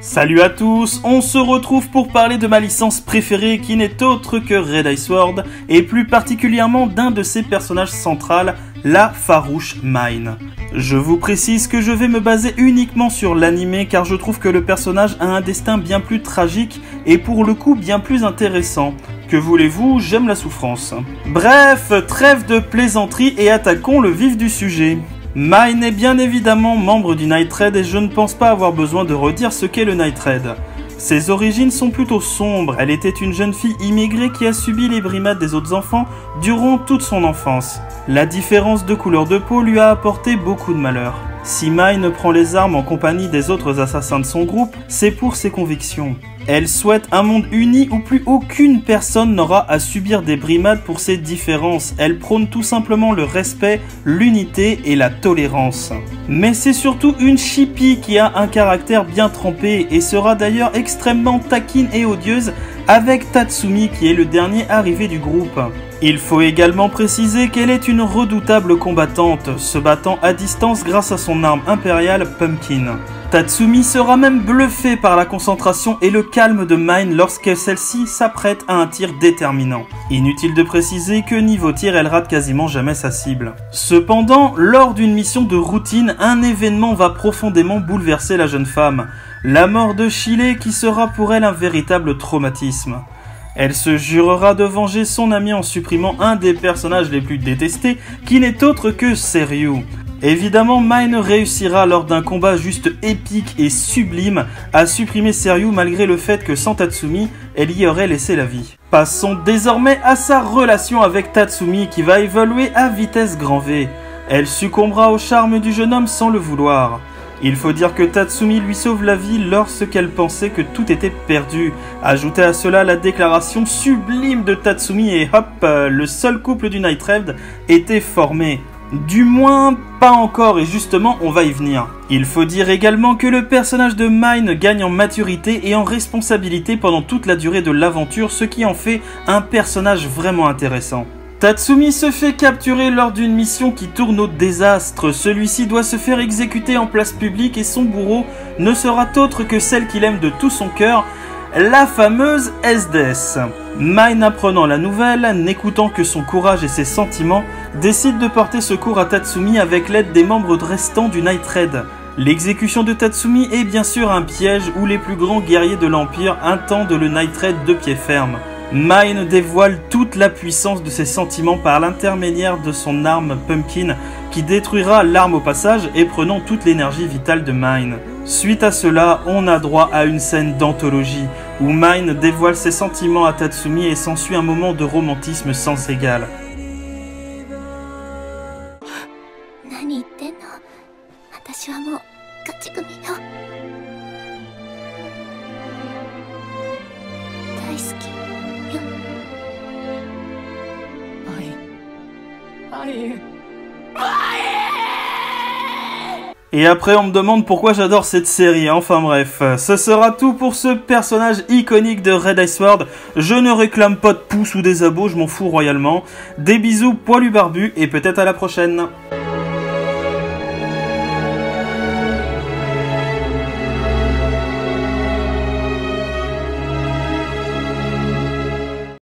Salut à tous, on se retrouve pour parler de ma licence préférée qui n'est autre que Red Ice Sword et plus particulièrement d'un de ses personnages centrales, la farouche Mine. Je vous précise que je vais me baser uniquement sur l'anime car je trouve que le personnage a un destin bien plus tragique et pour le coup bien plus intéressant. Que voulez-vous, j'aime la souffrance. Bref, trêve de plaisanterie et attaquons le vif du sujet. Mine est bien évidemment membre du Night Raid et je ne pense pas avoir besoin de redire ce qu'est le Night Raid. Ses origines sont plutôt sombres, elle était une jeune fille immigrée qui a subi les brimades des autres enfants durant toute son enfance. La différence de couleur de peau lui a apporté beaucoup de malheur. Si Mine prend les armes en compagnie des autres assassins de son groupe, c'est pour ses convictions. Elle souhaite un monde uni où plus aucune personne n'aura à subir des brimades pour ses différences. Elle prône tout simplement le respect, l'unité et la tolérance. Mais c'est surtout une chippie qui a un caractère bien trempé et sera d'ailleurs extrêmement taquine et odieuse avec Tatsumi qui est le dernier arrivé du groupe. Il faut également préciser qu'elle est une redoutable combattante, se battant à distance grâce à son arme impériale Pumpkin. Tatsumi sera même bluffé par la concentration et le calme de Mine lorsque celle-ci s'apprête à un tir déterminant. Inutile de préciser que niveau tir, elle rate quasiment jamais sa cible. Cependant, lors d'une mission de routine, un événement va profondément bouleverser la jeune femme. La mort de Chile qui sera pour elle un véritable traumatisme. Elle se jurera de venger son ami en supprimant un des personnages les plus détestés qui n'est autre que Seryu. Évidemment, Mine réussira lors d'un combat juste épique et sublime à supprimer Seryu malgré le fait que sans Tatsumi, elle y aurait laissé la vie. Passons désormais à sa relation avec Tatsumi qui va évoluer à vitesse grand V. Elle succombera au charme du jeune homme sans le vouloir. Il faut dire que Tatsumi lui sauve la vie lorsqu'elle pensait que tout était perdu. Ajoutez à cela la déclaration sublime de Tatsumi et hop, le seul couple du Night Raid était formé. Du moins, pas encore et justement, on va y venir. Il faut dire également que le personnage de Mine gagne en maturité et en responsabilité pendant toute la durée de l'aventure, ce qui en fait un personnage vraiment intéressant. Tatsumi se fait capturer lors d'une mission qui tourne au désastre. Celui-ci doit se faire exécuter en place publique et son bourreau ne sera autre que celle qu'il aime de tout son cœur, la fameuse SDS. Mine, apprenant la nouvelle, n'écoutant que son courage et ses sentiments, décide de porter secours à Tatsumi avec l'aide des membres restants du Night Raid. L'exécution de Tatsumi est bien sûr un piège où les plus grands guerriers de l'Empire intendent le Night Raid de pied ferme. Mine dévoile toute la puissance de ses sentiments par l'intermédiaire de son arme Pumpkin qui détruira l'arme au passage et prenant toute l'énergie vitale de Mine. Suite à cela, on a droit à une scène d'anthologie où Mine dévoile ses sentiments à Tatsumi et s'ensuit un moment de romantisme sans égal. Et après on me demande pourquoi j'adore cette série, enfin bref, ce sera tout pour ce personnage iconique de Red Ice Sword. Je ne réclame pas de pouces ou des abos, je m'en fous royalement. Des bisous poilus barbus et peut-être à la prochaine.